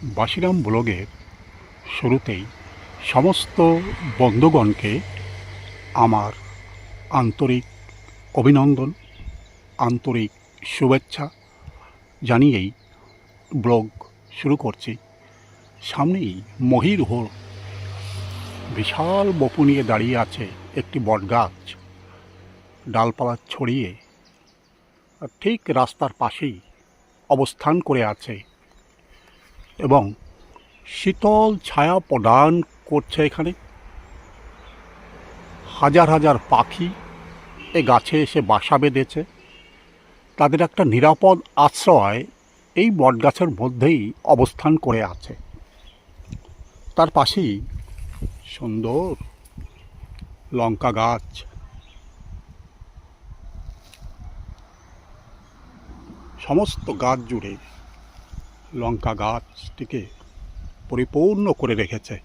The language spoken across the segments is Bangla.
বাসিরাম ব্লগের শুরুতেই সমস্ত বন্ধুগণকে আমার আন্তরিক অভিনন্দন, আন্তরিক শুভেচ্ছা জানিয়েই ব্লগ শুরু করছি। সামনেই মহিরুহ বিশাল বপু নিয়ে দাঁড়িয়ে আছে একটি বটগাছ, ডালপালা ছড়িয়ে ঠিক রাস্তার পাশেই অবস্থান করে আছে এবং শীতল ছায়া প্রদান করছে। এখানে হাজার হাজার পাখি এ গাছে এসে বাসা বেঁধেছে। তাদের একটা নিরাপদ আশ্রয় এই বটগাছের মধ্যেই অবস্থান করে আছে। তার পাশেই সুন্দর লঙ্কা গাছ, সমস্ত গাছ জুড়ে লঙ্কা গাছটিকে পরিপূর্ণ করে রেখেছে।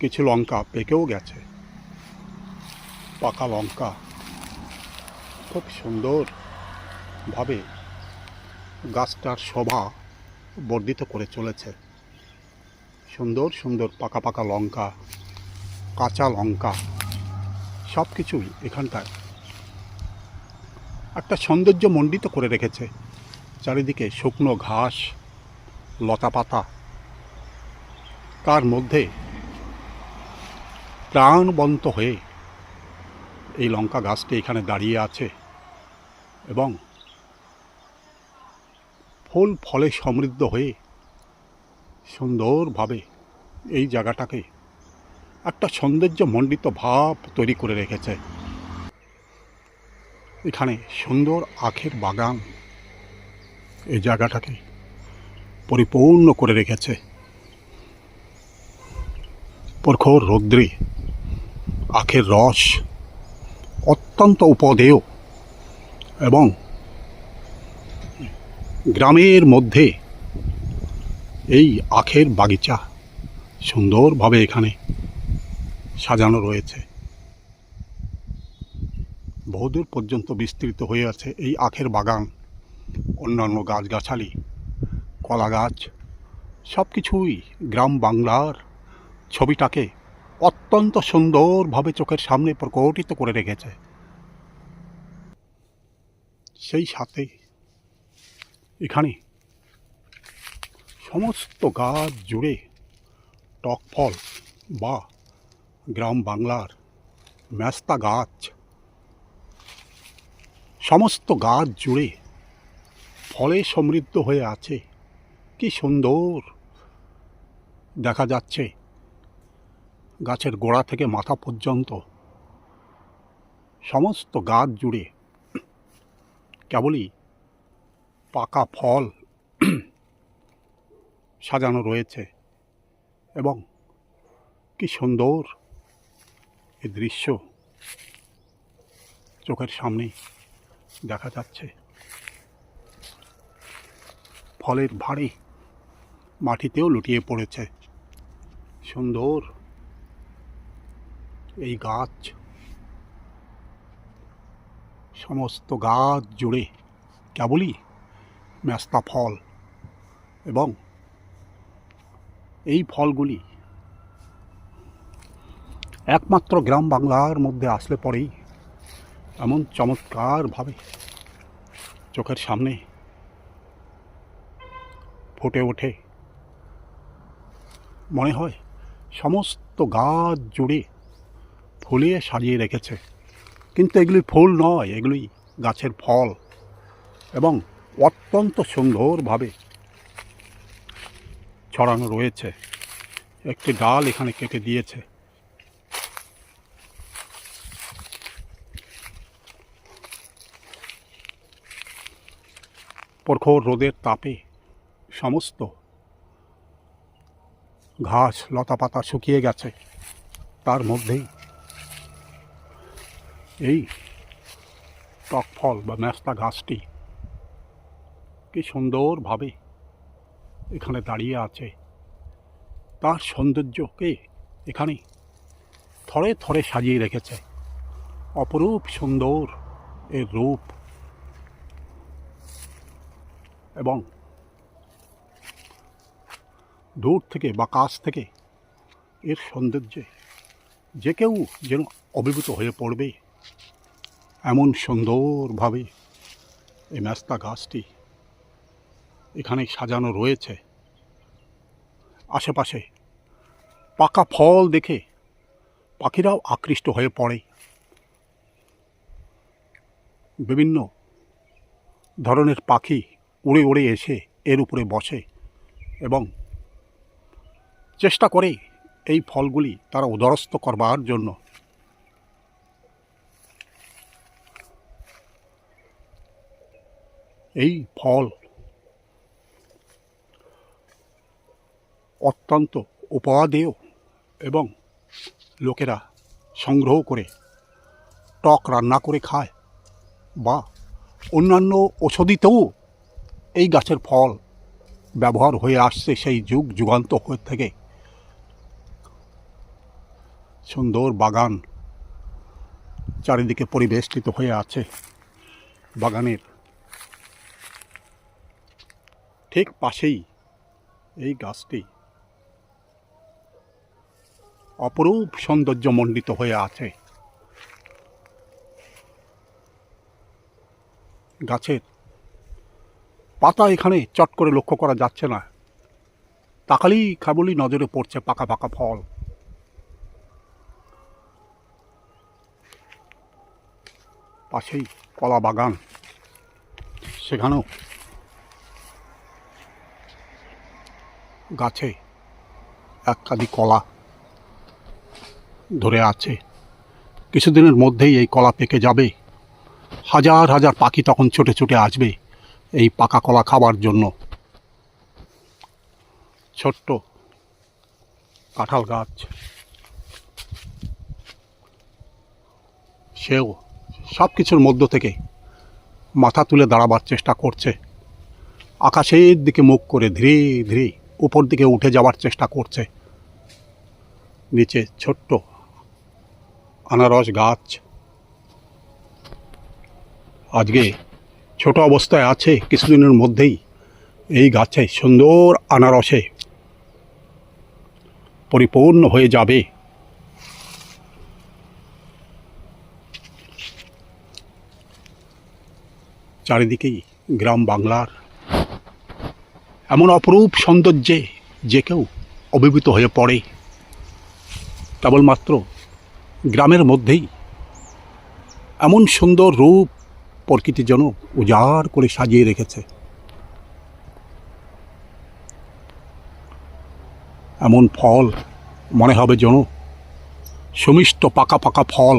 কিছু লঙ্কা পেকেও গেছে, পাকা লঙ্কা খুব সুন্দরভাবে গাছটার শোভা বর্ধিত করে চলেছে। সুন্দর সুন্দর পাকা পাকা লঙ্কা, কাঁচা লঙ্কা সব কিছুই এখানটায় একটা সৌন্দর্য মণ্ডিত করে রেখেছে। চারিদিকে শুকনো ঘাস, লতাপাতা, তার মধ্যে প্রাণবন্ত হয়ে এই লঙ্কা গাছটি এখানে দাঁড়িয়ে আছে এবং ফুল ফলে সমৃদ্ধ হয়ে সুন্দরভাবে এই জায়গাটাকে একটা সৌন্দর্য মণ্ডিত ভাব তৈরি করে রেখেছে। এখানে সুন্দর আখের বাগান এই জায়গাটাকে পরিপূর্ণ করে রেখেছে। প্রখর রৌদ্রে আখের রস অত্যন্ত উপদেয় এবং গ্রামের মধ্যে এই আখের বাগিচা সুন্দরভাবে এখানে সাজানো রয়েছে। বহুদূর পর্যন্ত বিস্তৃত হয়ে আছে এই আখের বাগান। অন্যান্য গাছগাছালি, কলা গাছ সব কিছুই গ্রাম বাংলার ছবিটাকে অত্যন্ত সুন্দরভাবে চোখের সামনে প্রকটিত করে রেখেছে। সেই সাথে এখানে সমস্ত গাছ জুড়ে টক ফল বা গ্রাম বাংলার মেস্তা গাছ, সমস্ত গাছ জুড়ে ফলে সমৃদ্ধ হয়ে আছে। কি সুন্দর দেখা যাচ্ছে গাছের গোড়া থেকে মাথা পর্যন্ত সমস্ত গাছ জুড়ে কেবলই পাকা ফল সাজানো রয়েছে এবং কি সুন্দর এই দৃশ্য চোখের সামনে দেখা যাচ্ছে। ফলের ভারে মাটিতেও লুটিয়ে পড়েছে। সুন্দর এই গাছ, সমস্ত গাছ জুড়ে কেবলই মেস্তা ফল এবং এই ফলগুলি একমাত্র গ্রাম বাংলার মধ্যে আসলে পরেই এমন চমৎকারভাবে চোখের সামনে ফুটে ওঠে। মনে হয় সমস্ত গাছ জুড়ে ফুলিয়ে সাজিয়ে রেখেছে, কিন্তু এগুলি ফুল নয়, এগুলি গাছের ফল এবং অত্যন্ত সুন্দরভাবে ছড়ানো রয়েছে। একটি ডাল এখানে কেটে দিয়েছে। প্রখর রোদের তাপে সমস্ত ঘাস লতাপাতা শুকিয়ে গেছে। তার মধ্যেই এই টক ফল বা মেস্তা গাছটি কি সুন্দরভাবে এখানে দাঁড়িয়ে আছে। তার সৌন্দর্যকে এখানে থরে থরে সাজিয়ে রেখেছে। অপরূপ সুন্দর এর রূপ। এবং দূর থেকে বা কাছ থেকে এর সৌন্দর্যে যে কেউ যেন অভিভূত হয়ে পড়বে, এমন সুন্দরভাবে এই মেস্তা গাছটি এখানে সাজানো রয়েছে। আশেপাশে পাকা ফল দেখে পাখিরাও আকৃষ্ট হয়ে পড়ে। বিভিন্ন ধরনের পাখি উড়ে উড়ে এসে এর উপরে বসে এবং চেষ্টা করে এই ফলগুলি তারা উদরস্থ করবার জন্য। এই ফল অত্যন্ত উপাদেয় এবং লোকেরা সংগ্রহ করে টক রান্না করে খায় বা অন্যান্য ঔষধিতেও এই গাছের ফল ব্যবহার হয়ে আসছে সেই যুগ যুগান্তর থেকে। সুন্দর বাগান চারিদিকে পরিবেষ্টিত হয়ে আছে। বাগানের ঠিক পাশেই এই গাছটি অপরূপ সৌন্দর্যমণ্ডিত হয়ে আছে। গাছের পাতা এখানে চট করে লক্ষ্য করা যাচ্ছে না, তাকালেই কেবলই নজরে পড়ছে পাকা পাকা ফল। পাশেই কলা বাগান, সেখানেও গাছে একাধিক কলা ধরে আছে। কিছুদিনের মধ্যেই এই কলা পেকে যাবে। হাজার হাজার পাখি তখন ছুটে ছুটে আসবে এই পাকা কলা খাবার জন্য। ছোট্ট কাঁঠাল গাছ, সেও সব কিছুর মধ্য থেকে মাথা তুলে দাঁড়াবার চেষ্টা করছে। আকাশের দিকে মুখ করে ধীরে ধীরে উপর দিকে উঠে যাওয়ার চেষ্টা করছে। নিচে ছোট্ট আনারস গাছ আজকে ছোট অবস্থায় আছে, কিছুদিনের মধ্যেই এই গাছে সুন্দর আনারসে পরিপূর্ণ হয়ে যাবে। চারিদিকেই গ্রাম বাংলার এমন অপরূপ সৌন্দর্যে যে কেউ অভিভূত হয়ে পড়ে। কেবলমাত্র গ্রামের মধ্যেই এমন সুন্দর রূপ প্রকৃতি যেন উজাড় করে সাজিয়ে রেখেছে। এমন ফল মনে হবে যেন সুমিষ্ট পাকা পাকা ফল,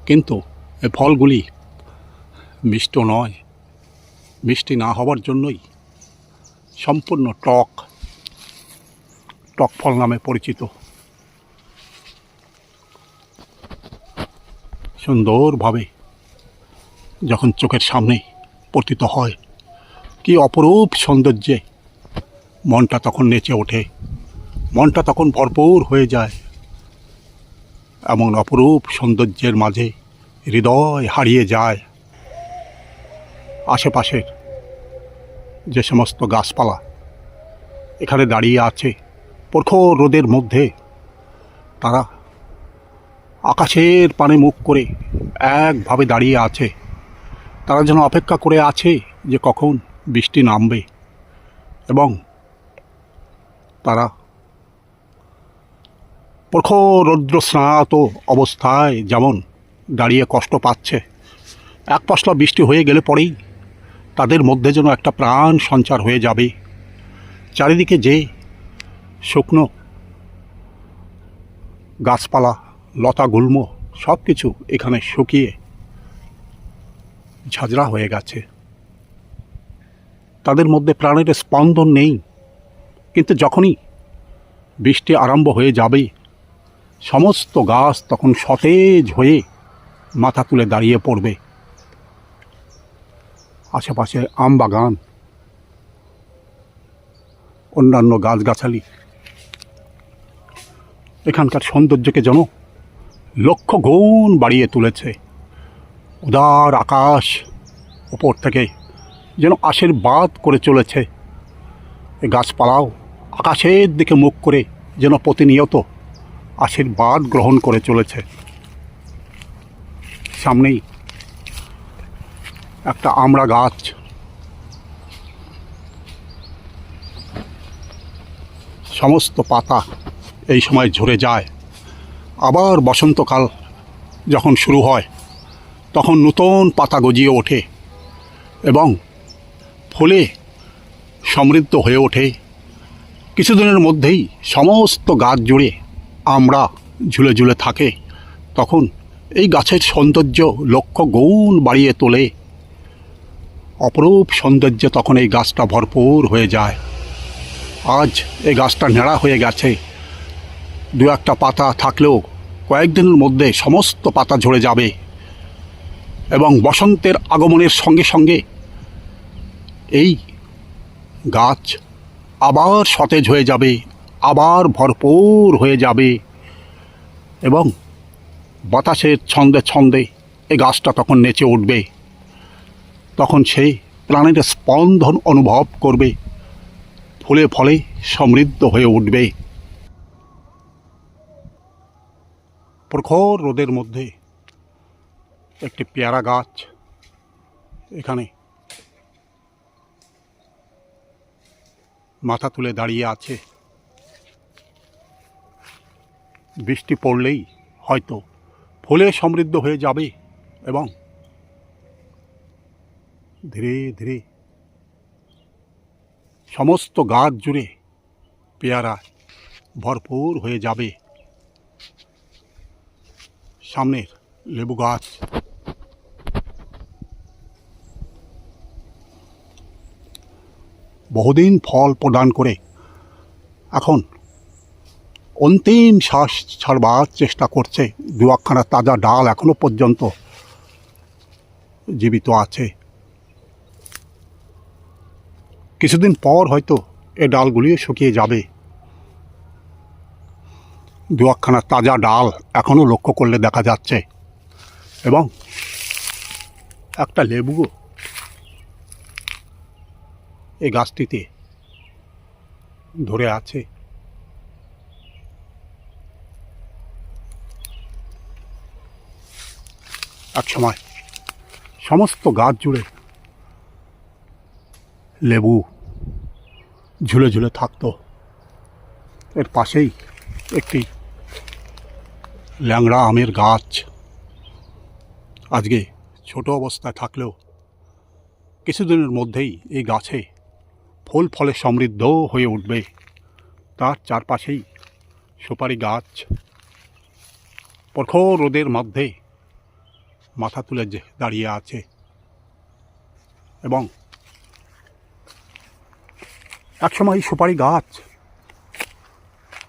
কিন্তু এ ফলগুলি মিষ্ট নয়। মিষ্টি না হওয়ার জন্যই সম্পূর্ণ টক টক ফল নামে পরিচিত। সুন্দরভাবে যখন চোখের সামনে পতিত হয়, কি অপরূপ সৌন্দর্যে মনটা তখন নেচে ওঠে, মনটা তখন ভরপুর হয়ে যায়। এমন অপরূপ সৌন্দর্যের মাঝে হৃদয় হারিয়ে যায়। আশেপাশের যে সমস্ত গাছপালা এখানে দাঁড়িয়ে আছে প্রখর রোদের মধ্যে, তারা আকাশের পানে মুখ করে একভাবে দাঁড়িয়ে আছে। তারা যেন অপেক্ষা করে আছে যে কখন বৃষ্টি নামবে, এবং তারা প্রখর রৌদ্রস্নাত অবস্থায় যেমন দাঁড়িয়ে কষ্ট পাচ্ছে, এক পশলা বৃষ্টি হয়ে গেলে পরেই তাদের মধ্যে যেন একটা প্রাণ সঞ্চার হয়ে যাবে। চারিদিকে যে শুকনো গাছপালা লতা গুল্ম সব কিছু এখানে শুকিয়ে ঝাঁঝরা হয়ে গেছে। তাদের মধ্যে প্রাণের স্পন্দন নেই। কিন্তু যখনই বৃষ্টি আরম্ভ হয়ে যাবে, সমস্ত গাছ তখন সতেজ হয়ে মাথা তুলে দাঁড়িয়ে পড়বে। আশেপাশে আম বাগান, অন্যান্য গাছগাছালি এখানকার সৌন্দর্যকে যেন লক্ষ গুণ বাড়িয়ে তুলেছে। উদার আকাশ উপর থেকে যেন আশীর্বাদ করে চলেছে। এই গাছপালাও আকাশের দিকে মুখ করে যেন প্রতিনিয়ত আশীর্বাদ গ্রহণ করে চলেছে। সামনেই একটা আমড়া গাছ, সমস্ত পাতা এই সময় ঝরে যায়। আবার বসন্তকাল যখন শুরু হয় তখন নতুন পাতা গজিয়ে ওঠে এবং ফুলে সমৃদ্ধ হয়ে ওঠে। কিছুদিনের মধ্যেই সমস্ত গাছ জুড়ে আমড়া ঝুলে ঝুলে থাকে। তখন এই গাছের সৌন্দর্য লক্ষ গুণ বাড়িয়ে তোলে। অপরূপ সৌন্দর্যে তখন এই গাছটা ভরপুর হয়ে যায়। আজ এই গাছটা নেড়া হয়ে গেছে, দু একটা পাতা থাকলেও কয়েকদিনের মধ্যে সমস্ত পাতা ঝরে যাবে এবং বসন্তের আগমনের সঙ্গে সঙ্গে এই গাছ আবার সতেজ হয়ে যাবে, আবার ভরপুর হয়ে যাবে এবং বাতাসের ছন্দে ছন্দে এই গাছটা তখন নেচে উঠবে। তখন সে প্রাণের স্পন্দন অনুভব করবে, ফুলে ফলে সমৃদ্ধ হয়ে উঠবে। প্রখর রোদের মধ্যে একটি পেয়ারা গাছ এখানে মাথা তুলে দাঁড়িয়ে আছে। বৃষ্টি পড়লেই হয়তো ফুলে সমৃদ্ধ হয়ে যাবে এবং ধীরে ধীরে সমস্ত গাছ জুড়ে পেয়ারা ভরপুর হয়ে যাবে। সামনের লেবু গাছ, বহুদিন ফল প্রদান করে এখন অন্তিম শ্বাস ছাড়বার চেষ্টা করছে। দু একখানা তাজা ডাল এখনো পর্যন্ত জীবিত আছে। কিছুদিন পর হয়তো এই ডালগুলিও শুকিয়ে যাবে। দু একখানা তাজা ডাল এখনও লক্ষ্য করলে দেখা যাচ্ছে এবং একটা লেবুও এই গাছটিতে ধরে আছে। এক সময় সমস্ত গাছ জুড়ে লেবু ঝুলে ঝুলে থাকতো। এর পাশেই একটি ল্যাংড়া আমের গাছ আজকে ছোট অবস্থায় থাকলেও কিছুদিনের মধ্যেই এই গাছে ফুল ফলে সমৃদ্ধ হয়ে উঠবে। তার চারপাশেই সুপারি গাছ প্রখর রোদের মধ্যে মাথা তুলে দাঁড়িয়ে আছে এবং একসময় সুপারি গাছ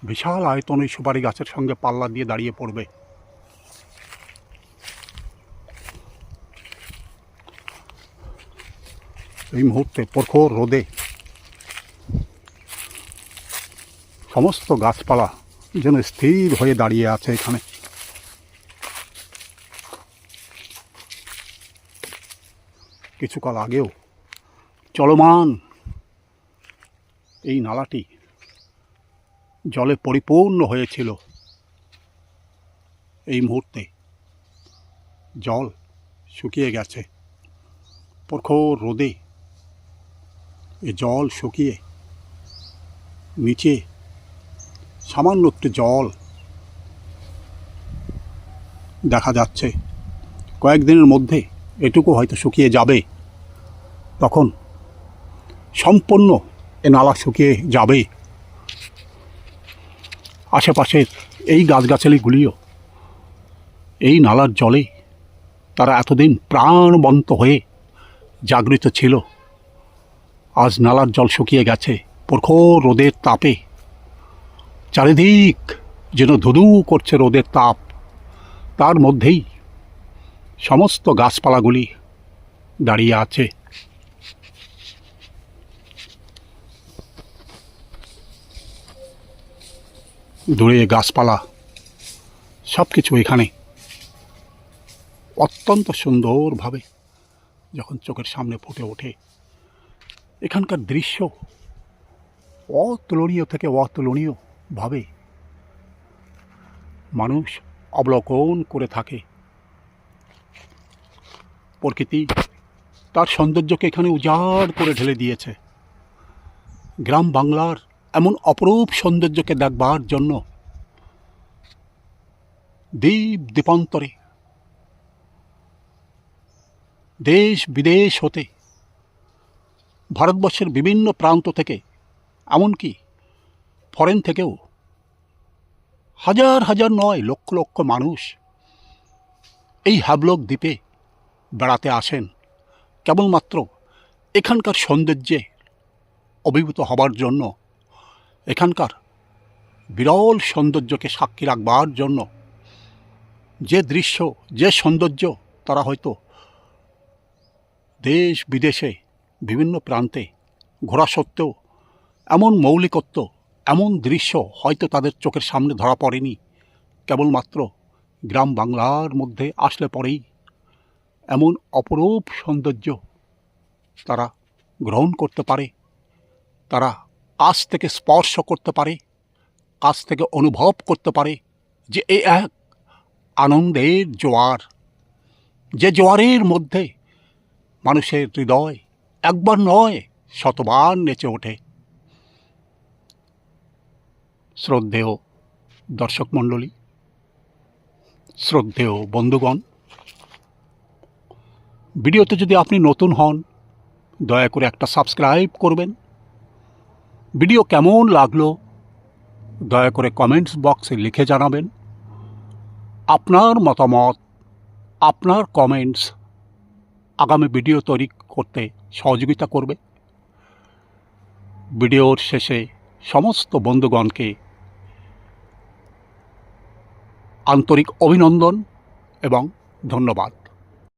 বিশাল আয়তন এই সুপারি গাছের সঙ্গে পাল্লা দিয়ে দাঁড়িয়ে পড়বে। এই মুহূর্তে প্রখর রোদে সমস্ত গাছপালা যেন স্থির হয়ে দাঁড়িয়ে আছে এখানে। কিছুকাল আগেও চলমান এই নালাটি জলে পরিপূর্ণ হয়েছিল। এই মুহূর্তে জল শুকিয়ে গেছে। প্রখর রোদে এ জল শুকিয়ে নিচে সামান্য একটু জল দেখা যাচ্ছে। কয়েকদিনের মধ্যে এটুকু হয়তো শুকিয়ে যাবে। তখন সম্পূর্ণ এ নালা শুকিয়ে যাবে। আশেপাশের এই গাছগাছালিগুলিও এই নালার জলে তারা এতদিন প্রাণবন্ত হয়ে জাগৃত ছিল। আজ নালার জল শুকিয়ে গেছে। প্রখর রোদের তাপে চারিদিক যেন ধুধু করছে রোদের তাপ। তার মধ্যেই সমস্ত গাছপালাগুলি দাঁড়িয়ে আছে। দূরে গাছপালা সব কিছু এখানে অত্যন্ত সুন্দরভাবে যখন চোখের সামনে ফুটে ওঠে এখানকার দৃশ্য অতুলনীয় থেকে অতুলনীয়ভাবে মানুষ অবলোকন করে থাকে। প্রকৃতি তার সৌন্দর্যকে এখানে উজাড় করে ঢেলে দিয়েছে। গ্রাম বাংলার এমন অপরূপ সৌন্দর্যকে দেখবার জন্য দ্বীপ দ্বীপান্তরে, দেশ বিদেশ হতে, ভারতবর্ষের বিভিন্ন প্রান্ত থেকে, এমনকি ফরেন থেকেও হাজার হাজার নয় লক্ষ লক্ষ মানুষ এই হ্যাভলক দ্বীপে বেড়াতে আসেন কেবলমাত্র এখানকার সৌন্দর্যে অভিভূত হবার জন্য, এখানকার বিরল সৌন্দর্যকে সাক্ষী রাখবার জন্য। যে দৃশ্য, যে সৌন্দর্য তারা হয়তো দেশ বিদেশে বিভিন্ন প্রান্তে ঘোরা সত্ত্বেও এমন মৌলিকত্ব, এমন দৃশ্য হয়তো তাদের চোখের সামনে ধরা পড়েনি। কেবলমাত্র গ্রাম বাংলার মধ্যে আসলে পরেই এমন অপরূপ সৌন্দর্য তারা গ্রহণ করতে পারে, তারা কাছ থেকে স্পর্শ করতে পারে, কাছ থেকে অনুভব করতে পারে যে এই এক আনন্দের জোয়ার, যে জোয়ারের মধ্যে মানুষের হৃদয় একবার নয় শতবার নেচে ওঠে। শ্রদ্ধেয় দর্শক মণ্ডলী, শ্রদ্ধেয় বন্ধুগণ, ভিডিওতে যদি আপনি নতুন হন দয়া করে একটা সাবস্ক্রাইব করবেন। ভিডিও কেমন লাগলো দয়া করে কমেন্টস বক্সে লিখে জানাবেন। আপনার মতামত, আপনার কমেন্টস আগামী ভিডিও তৈরি করতে সহযোগিতা করবে। ভিডিওর শেষে সমস্ত বন্ধুগণকে আন্তরিক অভিনন্দন এবং ধন্যবাদ।